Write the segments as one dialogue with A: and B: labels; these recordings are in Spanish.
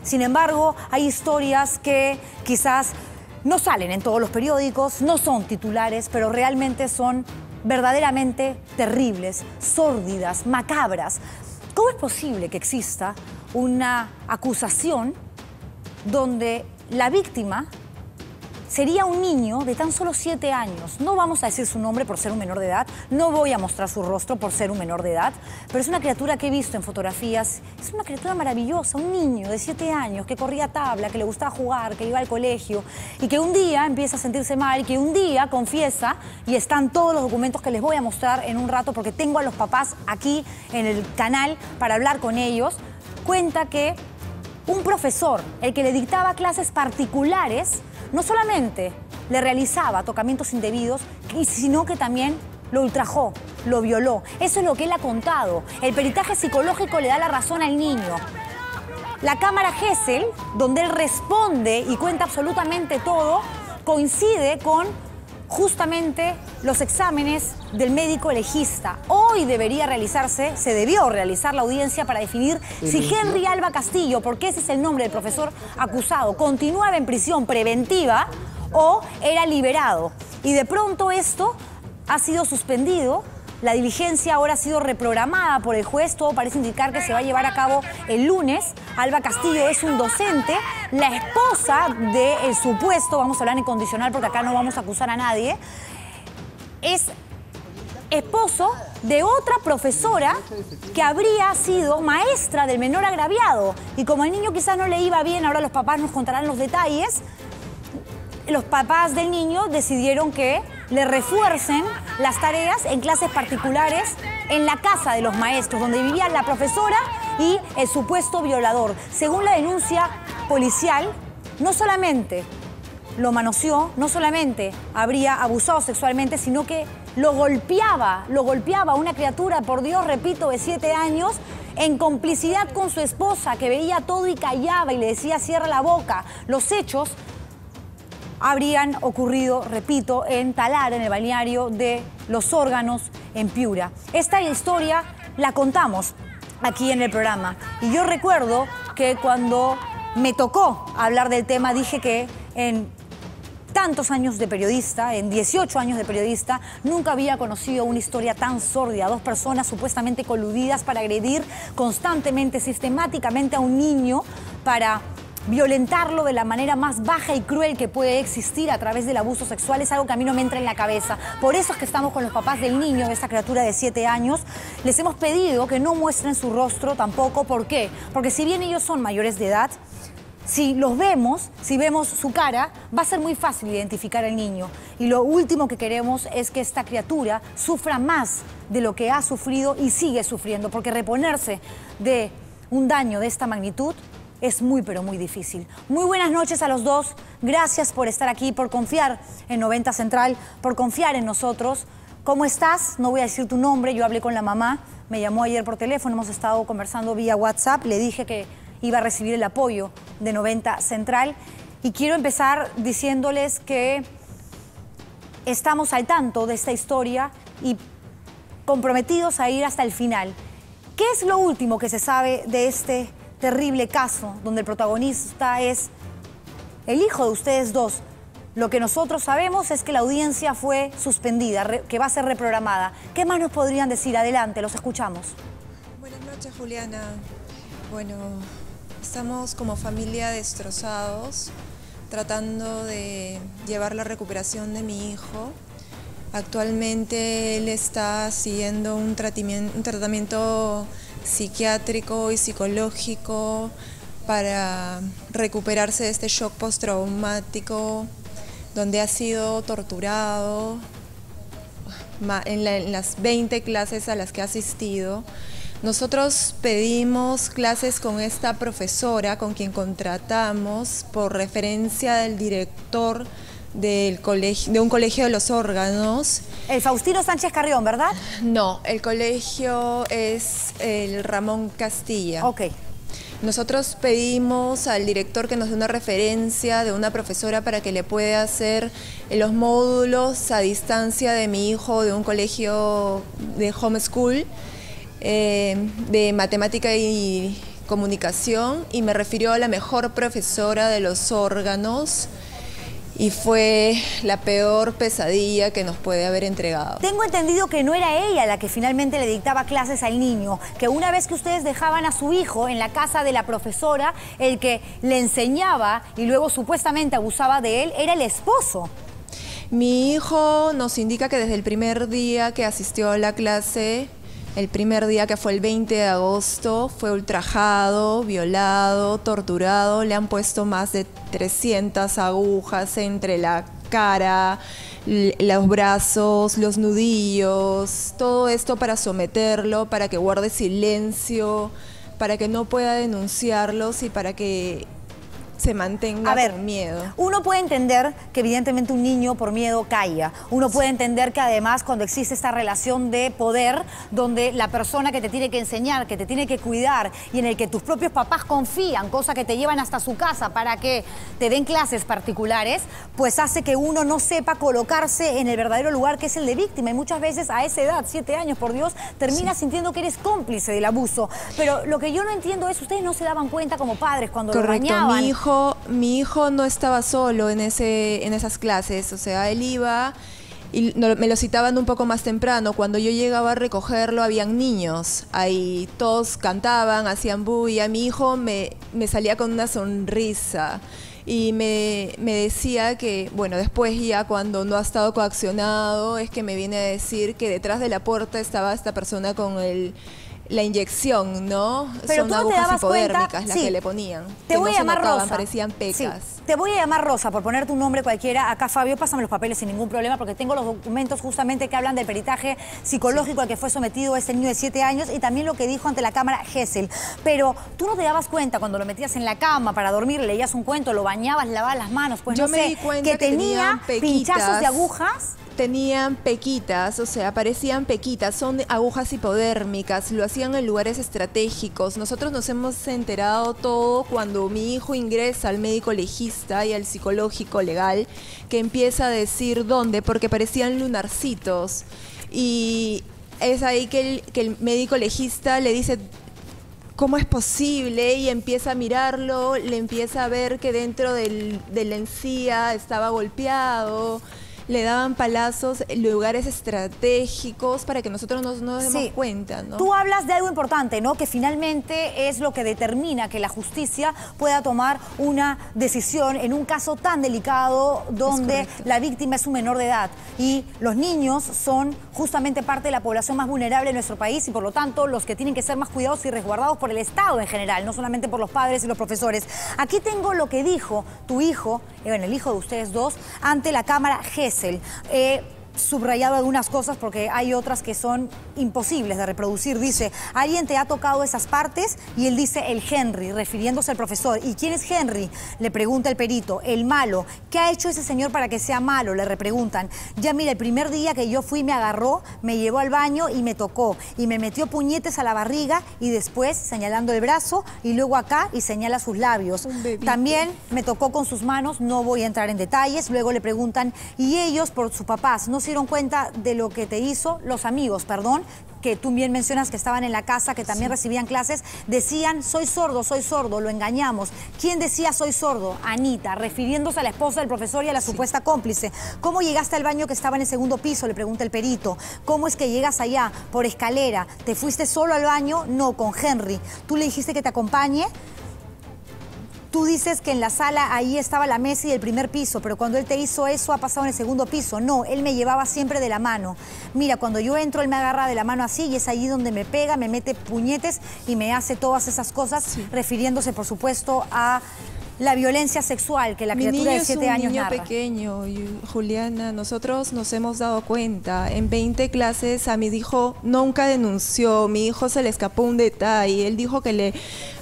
A: Sin embargo, hay historias que quizás no salen en todos los periódicos, no son titulares, pero realmente son verdaderamente terribles, sórdidas, macabras. ¿Cómo es posible que exista una acusación donde la víctima sería un niño de tan solo 7 años? No vamos a decir su nombre por ser un menor de edad, no voy a mostrar su rostro por ser un menor de edad, pero es una criatura que he visto en fotografías, es una criatura maravillosa, un niño de 7 años que corría tabla, que le gustaba jugar, que iba al colegio y que un día empieza a sentirse mal y que un día confiesa, y están todos los documentos que les voy a mostrar en un rato porque tengo a los papás aquí en el canal para hablar con ellos, cuenta que un profesor, el que le dictaba clases particulares, no solamente le realizaba tocamientos indebidos, sino que también lo ultrajó, lo violó. Eso es lo que él ha contado. El peritaje psicológico le da la razón al niño. La cámara Gesell, donde él responde y cuenta absolutamente todo, coincide con justamente los exámenes del médico legista. Hoy debería realizarse, se debió realizar la audiencia para definir si Henry Alba Castillo, porque ese es el nombre del profesor acusado, continuaba en prisión preventiva o era liberado. Y de pronto esto ha sido suspendido. La diligencia ahora ha sido reprogramada por el juez. Todo parece indicar que se va a llevar a cabo el lunes. Alba Castillo es un docente. La esposa del supuesto, vamos a hablar en condicional porque acá no vamos a acusar a nadie, es esposo de otra profesora que habría sido maestra del menor agraviado. Y como el niño quizás no le iba bien, ahora los papás nos contarán los detalles, los papás del niño decidieron que le refuercen las tareas en clases particulares en la casa de los maestros, donde vivían la profesora y el supuesto violador. Según la denuncia policial, no solamente lo manoseó, no solamente habría abusado sexualmente, sino que lo golpeaba a una criatura, por Dios, repito, de 7 años, en complicidad con su esposa, que veía todo y callaba y le decía cierra la boca. Los hechos habrían ocurrido, repito, en Talara, en el balneario de Los Órganos, en Piura. Esta historia la contamos aquí en el programa. Y yo recuerdo que cuando me tocó hablar del tema, dije que en tantos años de periodista, en 18 años de periodista, nunca había conocido una historia tan sórdida. 2 personas supuestamente coludidas para agredir constantemente, sistemáticamente a un niño, para violentarlo de la manera más baja y cruel que puede existir a través del abuso sexual. Es algo que a mí no me entra en la cabeza. Por eso es que estamos con los papás del niño, de esta criatura de 7 años. Les hemos pedido que no muestren su rostro tampoco. ¿Por qué? Porque si bien ellos son mayores de edad, si los vemos, si vemos su cara, va a ser muy fácil identificar al niño. Y lo último que queremos es que esta criatura sufra más de lo que ha sufrido y sigue sufriendo, porque reponerse de un daño de esta magnitud es muy, pero muy difícil. Muy buenas noches a los dos. Gracias por estar aquí, por confiar en 90 Central, por confiar en nosotros. ¿Cómo estás? No voy a decir tu nombre, yo hablé con la mamá, me llamó ayer por teléfono, hemos estado conversando vía WhatsApp, le dije que iba a recibir el apoyo de 90 Central. Y quiero empezar diciéndoles que estamos al tanto de esta historia y comprometidos a ir hasta el final. ¿Qué es lo último que se sabe de este terrible caso donde el protagonista es el hijo de ustedes dos? Lo que nosotros sabemos es que la audiencia fue suspendida, que va a ser reprogramada. ¿Qué más nos podrían decir? Adelante, los escuchamos.
B: Buenas noches, Juliana. Bueno, estamos como familia destrozados, tratando de llevar la recuperación de mi hijo. Actualmente él está siguiendo un tratamiento psiquiátrico y psicológico para recuperarse de este shock postraumático, donde ha sido torturado en las 20 clases a las que ha asistido. Nosotros pedimos clases con esta profesora, con quien contratamos por referencia del director del colegio, de un colegio de Los Órganos.
A: El Faustino Sánchez Carrión, ¿verdad?
B: No, el colegio es el Ramón Castilla.
A: Ok.
B: Nosotros pedimos al director que nos dé una referencia de una profesora para que le pueda hacer los módulos a distancia de mi hijo de un colegio de homeschool, de matemática y comunicación y me refirió a la mejor profesora de los órganos. Y fue la peor pesadilla que nos puede haber entregado.
A: Tengo entendido que no era ella la que finalmente le dictaba clases al niño, que una vez que ustedes dejaban a su hijo en la casa de la profesora, el que le enseñaba y luego supuestamente abusaba de él era el esposo.
B: Mi hijo nos indica que desde el primer día que asistió a la clase, el primer día que fue el 20 de agosto, fue ultrajado, violado, torturado. Le han puesto más de 300 agujas entre la cara, los brazos, los nudillos, todo esto para someterlo, para que guarde silencio, para que no pueda denunciarlos y para que se mantenga con miedo.
A: Uno puede entender que evidentemente un niño por miedo calla. Uno puede entender que además cuando existe esta relación de poder, donde la persona que te tiene que enseñar, que te tiene que cuidar y en el que tus propios papás confían, cosa que te llevan hasta su casa para que te den clases particulares, pues hace que uno no sepa colocarse en el verdadero lugar que es el de víctima. Y muchas veces a esa edad, 7 años, por Dios, terminas sintiendo que eres cómplice del abuso. Pero lo que yo no entiendo es, ustedes no se daban cuenta como padres cuando lo bañaban.
B: Mi hijo no estaba solo en esas clases, o sea, él iba y me lo citaban un poco más temprano. Cuando yo llegaba a recogerlo habían niños ahí, todos cantaban, hacían bulla. Mi hijo me salía con una sonrisa y me decía que, bueno, después ya cuando no ha estado coaccionado es que me viene a decir que detrás de la puerta estaba esta persona con la inyección, ¿no?
A: Pero
B: son
A: tú no te
B: agujas
A: dabas
B: hipodérmicas
A: cuenta,
B: las
A: sí.
B: que le ponían.
A: Te voy a llamar Rosa.
B: Parecían pecas.
A: Sí. Te voy a llamar Rosa, por poner tu nombre cualquiera. Acá, Fabio, pásame los papeles sin ningún problema, porque tengo los documentos justamente que hablan del peritaje psicológico al que fue sometido este niño de 7 años y también lo que dijo ante la cámara Gesell. Pero tú no te dabas cuenta cuando lo metías en la cama para dormir, leías un cuento, lo bañabas, lavabas las manos, pues
B: yo
A: no
B: me
A: sé,
B: di cuenta
A: que tenía pinchazos de agujas.
B: Tenían pequitas, o sea, parecían pequitas, son agujas hipodérmicas, lo hacían en lugares estratégicos. Nosotros nos hemos enterado todo cuando mi hijo ingresa al médico legista y al psicológico legal, que empieza a decir dónde, porque parecían lunarcitos. Y es ahí que el médico legista le dice, ¿cómo es posible? Y empieza a mirarlo, le empieza a ver que dentro de la encía estaba golpeado. Le daban palazos en lugares estratégicos para que nosotros no nos demos cuenta, ¿no?
A: Tú hablas de algo importante, ¿no? Que finalmente es lo que determina que la justicia pueda tomar una decisión en un caso tan delicado donde la víctima es un menor de edad. Y los niños son justamente parte de la población más vulnerable de nuestro país y por lo tanto los que tienen que ser más cuidados y resguardados por el Estado en general, no solamente por los padres y los profesores. Aquí tengo lo que dijo tu hijo, bueno, el hijo de ustedes dos, ante la cámara Gesell. He subrayado algunas cosas porque hay otras que son imposibles de reproducir. Dice, alguien te ha tocado esas partes y él dice el Henry, refiriéndose al profesor. ¿Y quién es Henry? Le pregunta el perito. El malo. ¿Qué ha hecho ese señor para que sea malo? Le repreguntan. Ya mira, el primer día que yo fui me agarró, me llevó al baño y me tocó. Y me metió puñetes a la barriga y después señalando el brazo y luego acá y señala sus labios. También me tocó con sus manos, no voy a entrar en detalles. Luego le preguntan, ¿y ellos por sus papás no se dieron cuenta de lo que te hizo? Los amigos, perdón, que tú bien mencionas que estaban en la casa, que también recibían clases, decían, soy sordo, lo engañamos. ¿Quién decía soy sordo? Anita, refiriéndose a la esposa del profesor y a la supuesta cómplice. ¿Cómo llegaste al baño que estaba en el segundo piso? Le pregunta el perito. ¿Cómo es que llegas allá? Por escalera. ¿Te fuiste solo al baño? No, con Henry. ¿Tú le dijiste que te acompañe? Tú dices que en la sala ahí estaba la mesa y el primer piso, pero cuando él te hizo eso ha pasado en el segundo piso. No, él me llevaba siempre de la mano. Mira, cuando yo entro, él me agarra de la mano así y es allí donde me pega, me mete puñetes y me hace todas esas cosas, refiriéndose, por supuesto, a la violencia sexual que la criatura de 7 años narra.
B: Mi niño pequeño, Juliana, nosotros nos hemos dado cuenta. En 20 clases a mi hijo nunca denunció, mi hijo se le escapó un detalle, él dijo que le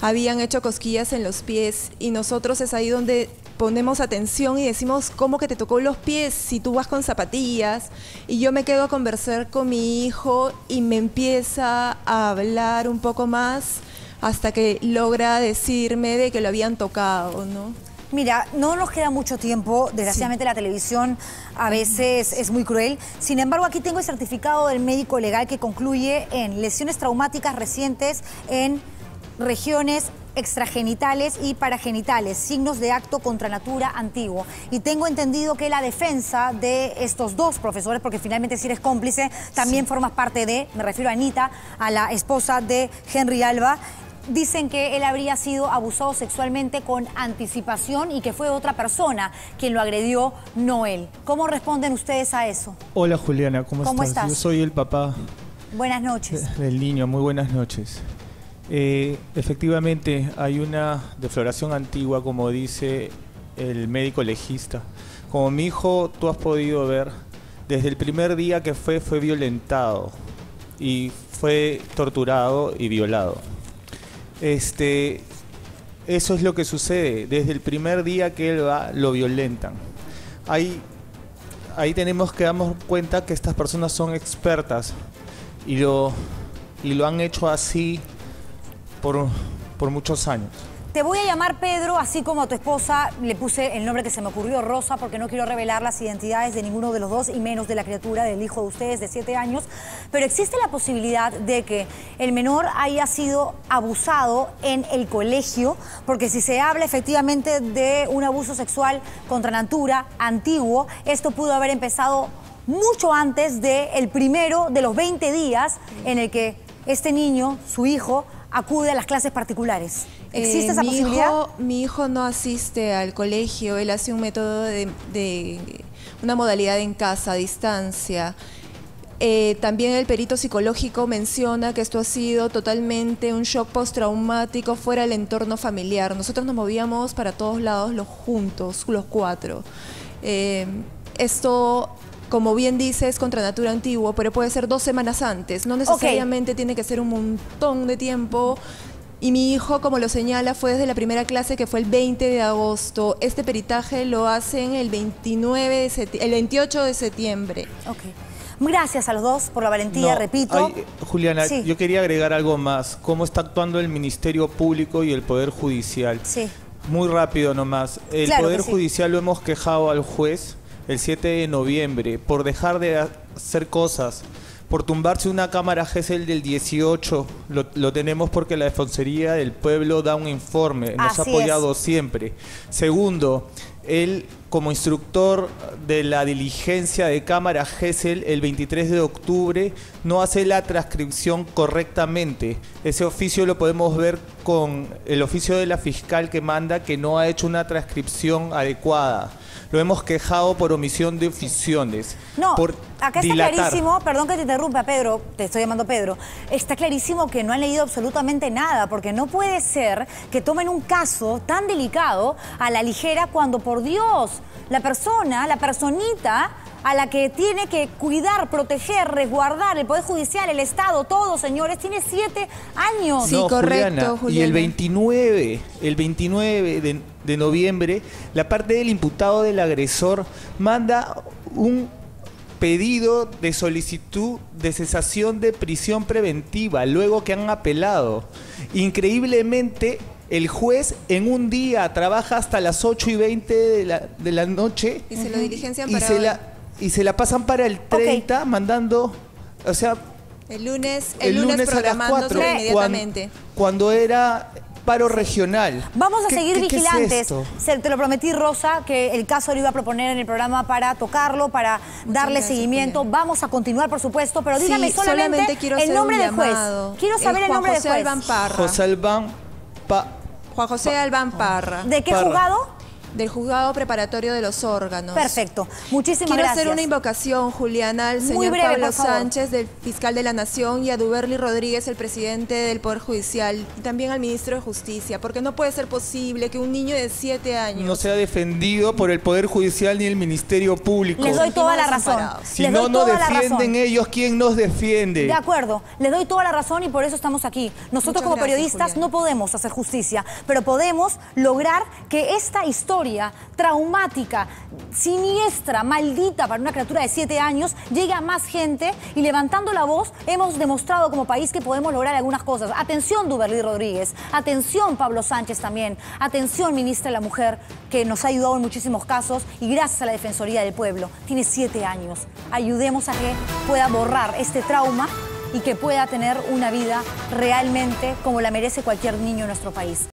B: habían hecho cosquillas en los pies y nosotros es ahí donde ponemos atención y decimos, ¿cómo que te tocó los pies si tú vas con zapatillas? Y yo me quedo a conversar con mi hijo y me empieza a hablar un poco más hasta que logra decirme de que lo habían tocado, ¿no?
A: Mira, no nos queda mucho tiempo, desgraciadamente la televisión a veces es muy cruel. Sin embargo, aquí tengo el certificado del médico legal que concluye en lesiones traumáticas recientes en regiones extragenitales y paragenitales, signos de acto contra natura antiguo. Y tengo entendido que la defensa de estos dos profesores, porque finalmente si eres cómplice, también formas parte de, me refiero a Anita, a la esposa de Henry Alba, dicen que él habría sido abusado sexualmente con anticipación y que fue otra persona quien lo agredió, no él. ¿Cómo responden ustedes a eso?
C: Hola Juliana, ¿cómo estás? Yo soy el papá.
A: Buenas noches.
C: Del niño, muy buenas noches. Efectivamente hay una defloración antigua, como dice el médico legista. Como mi hijo, tú has podido ver, desde el primer día que fue violentado y fue torturado y violado. Eso es lo que sucede. Desde el primer día que él va, lo violentan. Ahí tenemos que darnos cuenta que estas personas son expertas y lo han hecho así por muchos años.
A: Te voy a llamar Pedro, así como a tu esposa le puse el nombre que se me ocurrió, Rosa, porque no quiero revelar las identidades de ninguno de los dos y menos de la criatura, del hijo de ustedes de 7 años. Pero existe la posibilidad de que el menor haya sido abusado en el colegio, porque si se habla efectivamente de un abuso sexual contra natura antiguo, esto pudo haber empezado mucho antes del primero de los 20 días en el que este niño, su hijo, acude a las clases particulares. ¿Existe esa posibilidad?
B: Mi hijo no asiste al colegio, él hace un método una modalidad en casa, a distancia. También el perito psicológico menciona que esto ha sido totalmente un shock postraumático fuera del entorno familiar. Nosotros nos movíamos para todos lados juntos, los 4. Esto, como bien dice, es contra natura antiguo, pero puede ser 2 semanas antes. No necesariamente tiene que ser un montón de tiempo. Y mi hijo, como lo señala, fue desde la primera clase, que fue el 20 de agosto. Este peritaje lo hacen el 28 de septiembre.
A: Ok. Gracias a los dos por la valentía, repito.
C: Juliana,
A: sí.
C: Yo quería agregar algo más. ¿Cómo está actuando el Ministerio Público y el Poder Judicial?
A: Sí.
C: Muy rápido nomás. El Poder Judicial lo hemos quejado al juez el 7 de noviembre por dejar de hacer cosas, por tumbarse una cámara Gesell del 18, lo tenemos porque la Defensoría del Pueblo da un informe, nos ha apoyado siempre. Segundo, él como instructor de la diligencia de cámara Gesell el 23 de octubre no hace la transcripción correctamente. Ese oficio lo podemos ver con el oficio de la fiscal que manda que no ha hecho una transcripción adecuada. Lo hemos quejado por omisión de oficiones.
A: No,
C: por
A: acá está clarísimo, perdón que te interrumpa, Pedro, te estoy llamando Pedro, está clarísimo que no han leído absolutamente nada, porque no puede ser que tomen un caso tan delicado a la ligera cuando, por Dios, la personita a la que tiene que cuidar, proteger, resguardar el Poder Judicial, el Estado, todo, señores, tiene 7 años.
B: Sí, no, correcto,
C: Juliana. Y el 29 de noviembre, la parte del imputado del agresor manda un pedido de solicitud de cesación de prisión preventiva, luego que han apelado. Increíblemente, el juez en un día trabaja hasta las 8:20 de la noche
B: y se lo diligencian
C: y se la pasan para el 30, mandando, o sea,
B: el lunes programándose inmediatamente.
C: Cuando era paro regional.
A: Vamos a seguir vigilantes. Te lo prometí, Rosa, que el caso lo iba a proponer en el programa para tocarlo, para darle seguimiento. Julián. Vamos a continuar, por supuesto, pero dígame solamente el nombre del juez. Quiero saber el nombre del juez.
B: Juan José Albán Parra.
A: ¿De qué juzgado?
B: Del juzgado preparatorio de los órganos.
A: Perfecto. Muchísimas gracias.
B: Quiero hacer una invocación, Juliana, al señor Pablo Sánchez, del fiscal de la Nación, y a Duberly Rodríguez, el presidente del Poder Judicial, y también al ministro de Justicia, porque no puede ser posible que un niño de 7 años
C: no sea defendido por el Poder Judicial ni el Ministerio Público.
A: Les doy toda la razón.
C: Si no nos defienden ellos, ¿quién nos defiende?
A: De acuerdo, les doy toda la razón y por eso estamos aquí. Nosotros como periodistas no podemos hacer justicia, pero podemos lograr que esta historia traumática, siniestra, maldita para una criatura de 7 años, llegue a más gente, y levantando la voz hemos demostrado como país que podemos lograr algunas cosas. Atención, Duberly Rodríguez, atención, Pablo Sánchez también, atención, ministra de la Mujer, que nos ha ayudado en muchísimos casos, y gracias a la Defensoría del Pueblo. Tiene 7 años. Ayudemos a que pueda borrar este trauma y que pueda tener una vida realmente como la merece cualquier niño en nuestro país.